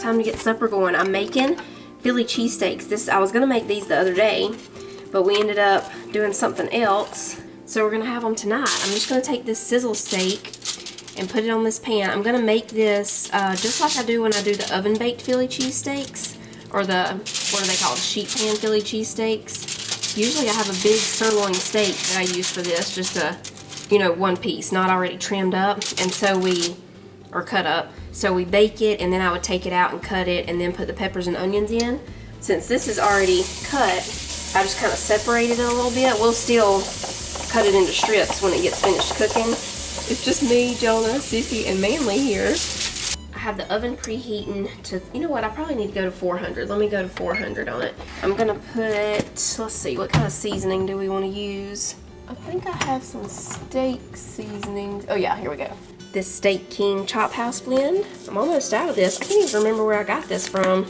time to get supper going. I'm making Philly cheesesteaks. I was gonna make these the other day, but we ended up doing something else. So we're gonna have them tonight. I'm just gonna take this sizzle steak and put it on this pan. I'm gonna make this just like I do when I do the oven baked Philly cheesesteaks, or the, what are they called, sheet pan Philly cheesesteaks. Usually I have a big sirloin steak that I use for this, just a, you know, one piece, not already trimmed up, and so or cut up. So we bake it, and then I would take it out and cut it, and then put the peppers and onions in. Since this is already cut, I just kind of separated it a little bit. We'll still cut it into strips when it gets finished cooking. It's just me, Jonah, Sissy, and Manly here. I have the oven preheating to, you know what, I probably need to go to 400. Let me go to 400 on it. I'm gonna put, let's see, what kind of seasoning do we want to use? I think I have some steak seasonings. Oh yeah, here we go. This Steak King Chop House blend. I'm almost out of this. I can't even remember where I got this from.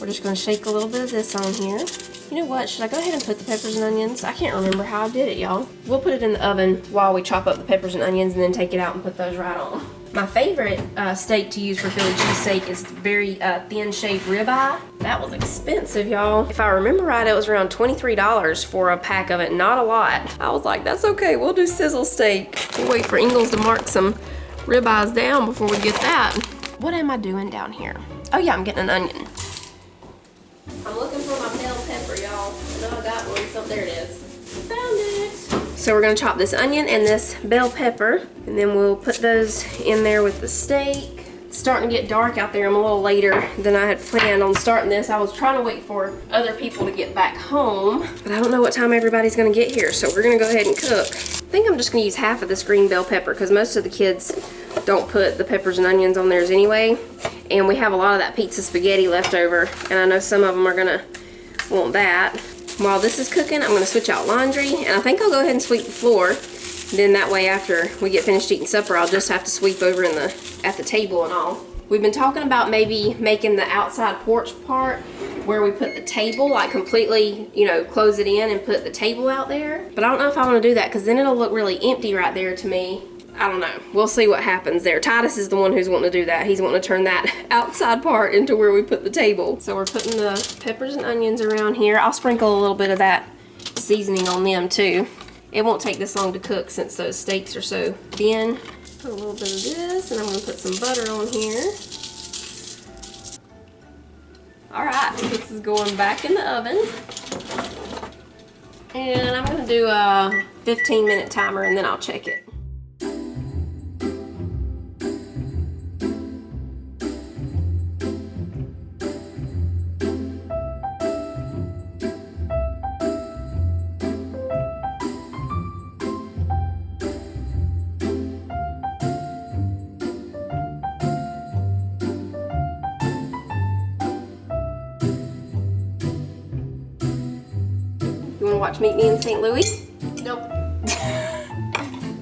We're just gonna shake a little bit of this on here. You know what, should I go ahead and put the peppers and onions? I can't remember how I did it, y'all. We'll put it in the oven while we chop up the peppers and onions and then take it out and put those right on. My favorite steak to use for Philly cheesesteak is very thin shaved ribeye. That was expensive, y'all. If I remember right, it was around $23 for a pack of it, not a lot. I was like, that's okay, we'll do sizzle steak. We'll wait for Ingalls to mark some ribeyes down before we get that. What am I doing down here? Oh yeah, I'm getting an onion. I'm looking for my bell pepper, y'all. I know I got one, so there it is. Found it. So we're gonna chop this onion and this bell pepper, and then we'll put those in there with the steak. It's starting to get dark out there. I'm a little later than I had planned on starting this. I was trying to wait for other people to get back home, but I don't know what time everybody's gonna get here, so we're gonna go ahead and cook. I think I'm just gonna use half of this green bell pepper because most of the kids don't put the peppers and onions on theirs anyway. And we have a lot of that pizza spaghetti left over, and I know some of them are gonna want that. While this is cooking, I'm gonna switch out laundry, and I think I'll go ahead and sweep the floor. Then that way, after we get finished eating supper, I'll just have to sweep over at the table and all. We've been talking about maybe making the outside porch part where we put the table, like completely, you know, close it in and put the table out there. But I don't know if I want to do that because then it'll look really empty right there to me. I don't know. We'll see what happens there. Titus is the one who's wanting to do that. He's wanting to turn that outside part into where we put the table. So we're putting the peppers and onions around here. I'll sprinkle a little bit of that seasoning on them too. It won't take this long to cook since those steaks are so thin. Put a little bit of this, and I'm going to put some butter on here. All right, this is going back in the oven. And I'm going to do a 15-minute timer, and then I'll check it. You want to watch Meet Me in St. Louis? Nope.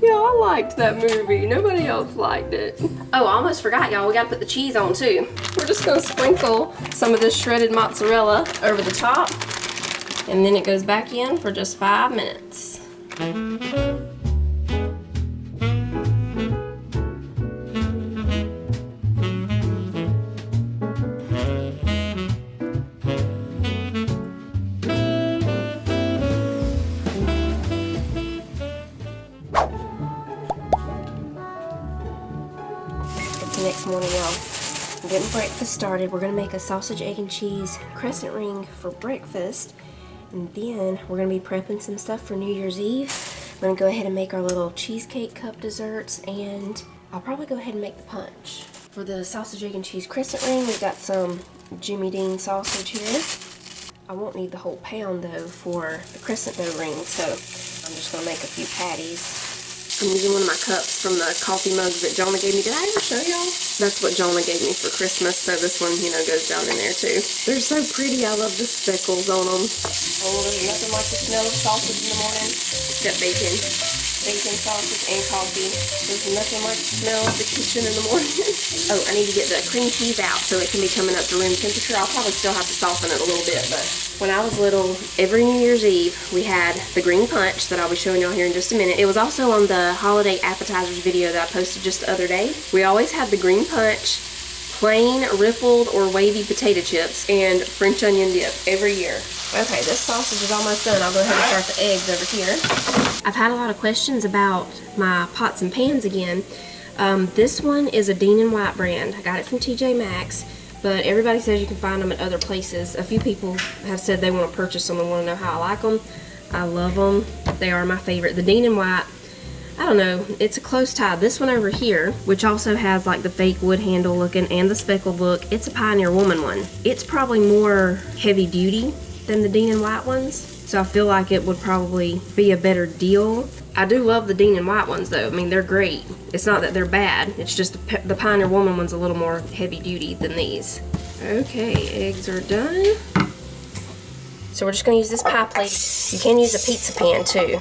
Yeah, I liked that movie. Nobody else liked it. Oh, I almost forgot, y'all. We got to put the cheese on, too. We're just going to sprinkle some of this shredded mozzarella over the top. And then it goes back in for just 5 minutes. Next morning, y'all. I'm getting breakfast started. We're gonna make a sausage, egg, and cheese crescent ring for breakfast, and then we're gonna be prepping some stuff for New Year's Eve. We're gonna go ahead and make our little cheesecake cup desserts, and I'll probably go ahead and make the punch. For the sausage, egg, and cheese crescent ring, we've got some Jimmy Dean sausage here. I won't need the whole pound though for the crescent dough ring, so I'm just gonna make a few patties. I'm using one of my cups from the coffee mugs that Jonah gave me. Did I ever show y'all? That's what Jonah gave me for Christmas, so this one, you know, goes down in there too. They're so pretty. I love the speckles on them. Oh, there's nothing like the smell of sausage in the morning, except bacon. Bacon, sausage, and coffee. There's nothing like the smell of the kitchen in the morning. Oh, I need to get the cream cheese out so it can be coming up to room temperature. I'll probably still have to soften it a little bit, but when I was little, every New Year's Eve, we had the green punch that I'll be showing y'all here in just a minute. It was also on the holiday appetizers video that I posted just the other day. We always had the green punch plain, rippled, or wavy potato chips, and French onion dip every year. Okay, this sausage is almost done. I'll go ahead and start the eggs over here. I've had a lot of questions about my pots and pans again. This one is a Dean & White brand. I got it from TJ Maxx, but everybody says you can find them at other places. A few people have said they want to purchase them and want to know how I like them. I love them. They are my favorite. The Dean & White, I don't know, it's a close tie. This one over here, which also has like the fake wood handle looking and the speckled look, it's a Pioneer Woman one. It's probably more heavy duty than the Dean & White ones, so I feel like it would probably be a better deal. I do love the Dean & White ones though. I mean, they're great. It's not that they're bad, it's just the Pioneer Woman one's a little more heavy duty than these. Okay, eggs are done. So we're just gonna use this pie plate. You can use a pizza pan too.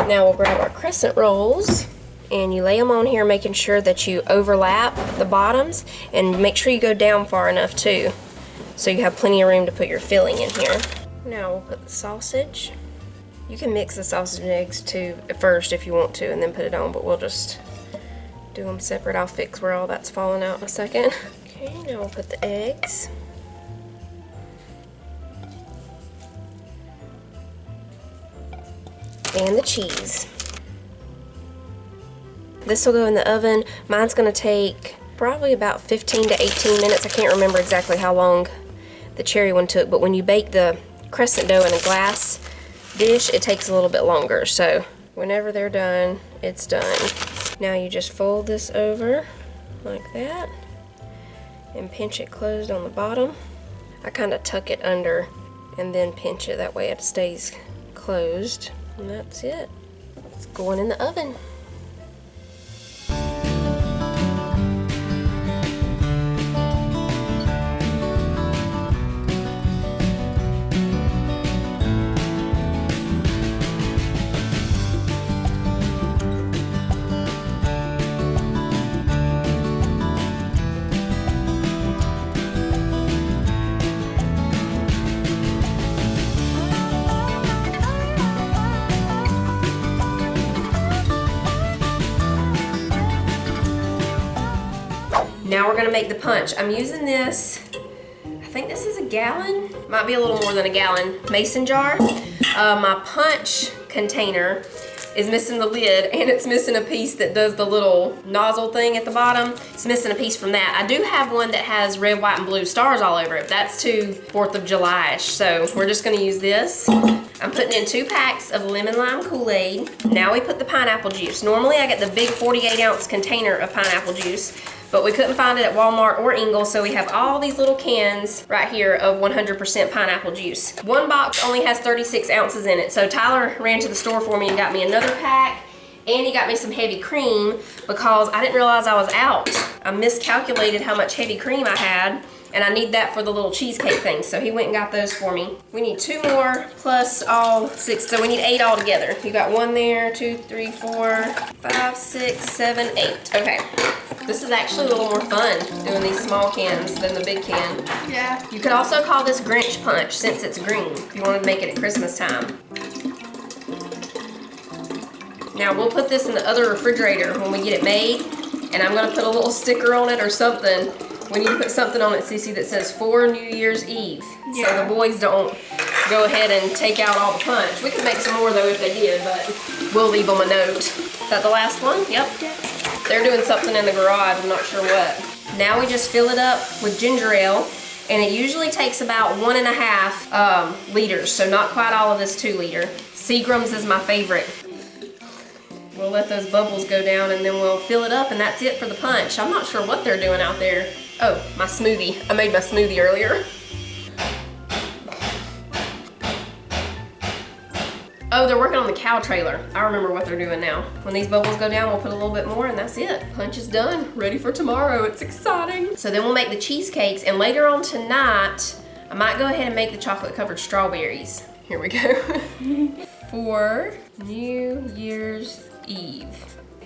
Now we'll grab our crescent rolls and you lay them on here, making sure that you overlap the bottoms and make sure you go down far enough too, so you have plenty of room to put your filling in here. Now we'll put the sausage. You can mix the sausage and eggs too at first if you want to and then put it on, but we'll just do them separate. I'll fix where all that's falling out in a second. Okay, now we'll put the eggs. And the cheese. This will go in the oven. Mine's gonna take probably about 15 to 18 minutes. I can't remember exactly how long the cherry one took, but when you bake the crescent dough in a glass dish, it takes a little bit longer. So whenever they're done, it's done. Now you just fold this over like that and pinch it closed on the bottom. I kind of tuck it under and then pinch it, that way it stays closed. And that's it. It's going in the oven. Now we're gonna make the punch. I'm using this, I think this is a gallon, might be a little more than a gallon, mason jar. My punch container is missing the lid and it's missing a piece that does the little nozzle thing at the bottom. It's missing a piece from that. I do have one that has red, white, and blue stars all over it. That's to 4th of July-ish, so we're just gonna use this. I'm putting in 2 packs of lemon lime Kool-Aid. Now we put the pineapple juice. Normally I get the big 48-ounce container of pineapple juice, but we couldn't find it at Walmart or Ingles, so we have all these little cans right here of 100% pineapple juice. One box only has 36 ounces in it, so Tyler ran to the store for me and got me another pack, and he got me some heavy cream because I didn't realize I was out. I miscalculated how much heavy cream I had, and I need that for the little cheesecake thing, so he went and got those for me. We need 2 more plus all 6, so we need 8 altogether. You got 1 there, 2, 3, 4, 5, 6, 7, 8. Okay. This is actually a little more fun doing these small cans than the big can. Yeah. You could also call this Grinch punch since it's green if you want to make it at Christmas time. Now we'll put this in the other refrigerator when we get it made, and I'm going to put a little sticker on it or something. We need to put something on it, Cece, that says for New Year's Eve. Yeah. So the boys don't go ahead and take out all the punch. We could make some more though if they did, but we'll leave them a note. Is that the last one? Yep. They're doing something in the garage, I'm not sure what. Now we just fill it up with ginger ale, and it usually takes about 1.5 liters, so not quite all of this 2 liter. Seagram's is my favorite. We'll let those bubbles go down and then we'll fill it up, and that's it for the punch. I'm not sure what they're doing out there. Oh, my smoothie. I made my smoothie earlier. Oh, they're working on the cow trailer. I remember what they're doing now. When these bubbles go down, we'll put a little bit more and that's it. Punch is done, ready for tomorrow. It's exciting. So then we'll make the cheesecakes, and later on tonight, I might go ahead and make the chocolate covered strawberries. Here we go. For New Year's Eve.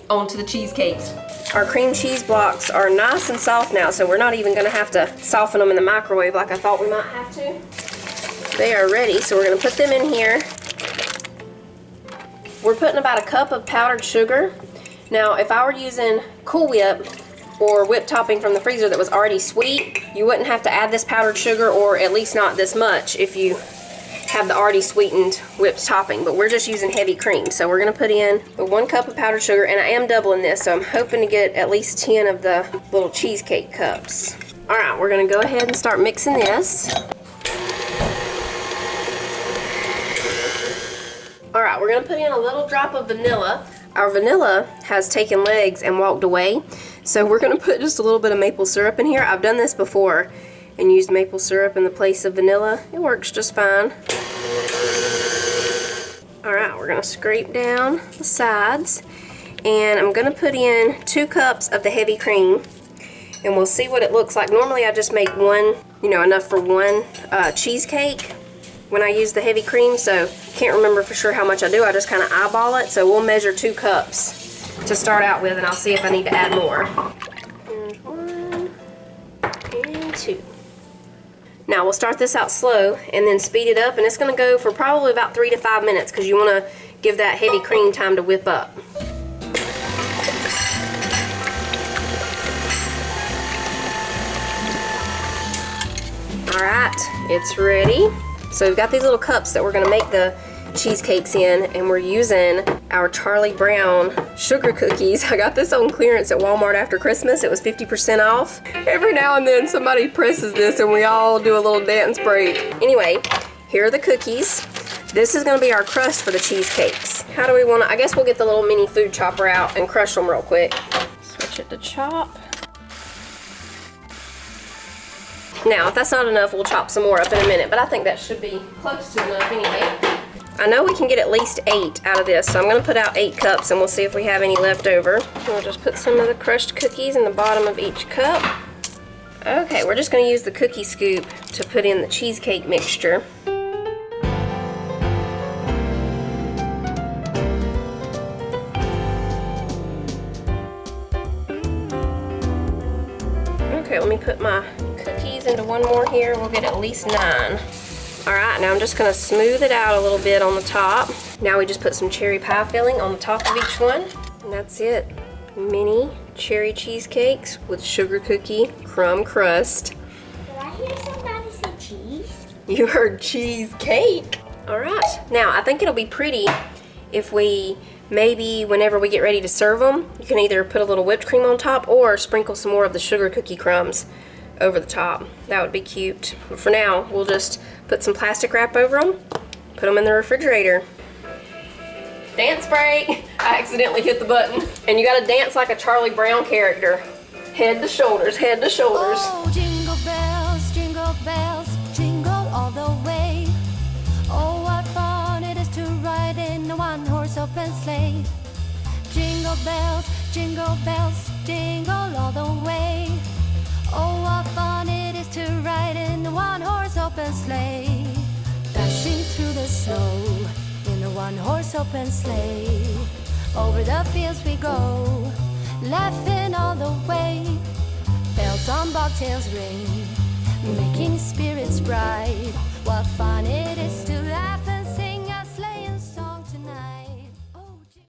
On to the cheesecakes. Our cream cheese blocks are nice and soft now, so we're not even gonna have to soften them in the microwave like I thought we might have to. They are ready, so we're gonna put them in here. We're putting about a cup of powdered sugar. Now, if I were using Cool Whip or whipped topping from the freezer that was already sweet, you wouldn't have to add this powdered sugar, or at least not this much if you have the already sweetened whipped topping. But we're just using heavy cream, so we're gonna put in the 1 cup of powdered sugar, and I am doubling this, so I'm hoping to get at least 10 of the little cheesecake cups. All right, we're gonna go ahead and start mixing this. All right, we're gonna put in a little drop of vanilla. Our vanilla has taken legs and walked away, so we're gonna put just a little bit of maple syrup in here. I've done this before and used maple syrup in the place of vanilla. It works just fine. All right, we're gonna scrape down the sides, and I'm gonna put in 2 cups of the heavy cream, and we'll see what it looks like. Normally I just make one, enough for one cheesecake when I use the heavy cream, so can't remember for sure how much I do. I just kind of eyeball it, so we'll measure 2 cups to start out with, and I'll see if I need to add more. There's 1 and 2. Now we'll start this out slow and then speed it up, and it's gonna go for probably about 3 to 5 minutes because you wanna give that heavy cream time to whip up. All right, it's ready. So we've got these little cups that we're gonna make the cheesecakes in, and we're using our Charlie Brown sugar cookies. I got this on clearance at Walmart after Christmas. It was 50% off. Every now and then somebody presses this and we all do a little dance break. Anyway, here are the cookies. This is gonna be our crust for the cheesecakes. How do we wanna, I guess we'll get the little mini food chopper out and crush them real quick. Switch it to chop. Now, if that's not enough, we'll chop some more up in a minute, but I think that should be close to enough anyway. I know we can get at least 8 out of this, so I'm gonna put out 8 cups and we'll see if we have any left over. We'll just put some of the crushed cookies in the bottom of each cup. Okay, we're just gonna use the cookie scoop to put in the cheesecake mixture. Okay, let me put my cookies into one more here. We'll get at least 9. All right, now I'm just gonna smooth it out a little bit on the top. Now we just put some cherry pie filling on the top of each one, and that's it. Mini cherry cheesecakes with sugar cookie crumb crust. Did I hear somebody say cheese? You heard cheesecake. All right, now I think it'll be pretty if we maybe whenever we get ready to serve them, you can either put a little whipped cream on top or sprinkle some more of the sugar cookie crumbs over the top. That would be cute. But for now, we'll just put some plastic wrap over them, put them in the refrigerator. Dance break! I accidentally hit the button. And you gotta dance like a Charlie Brown character. Head to shoulders, head to shoulders. Oh, jingle bells, jingle all the way. Oh, what fun it is to ride in a one-horse open sleigh. Jingle bells, jingle all the way. Oh, what fun it is to ride in a one-horse open sleigh. Dashing through the snow in a one-horse open sleigh. Over the fields we go, laughing all the way. Bells on bobtails ring, making spirits bright. What fun it is to laugh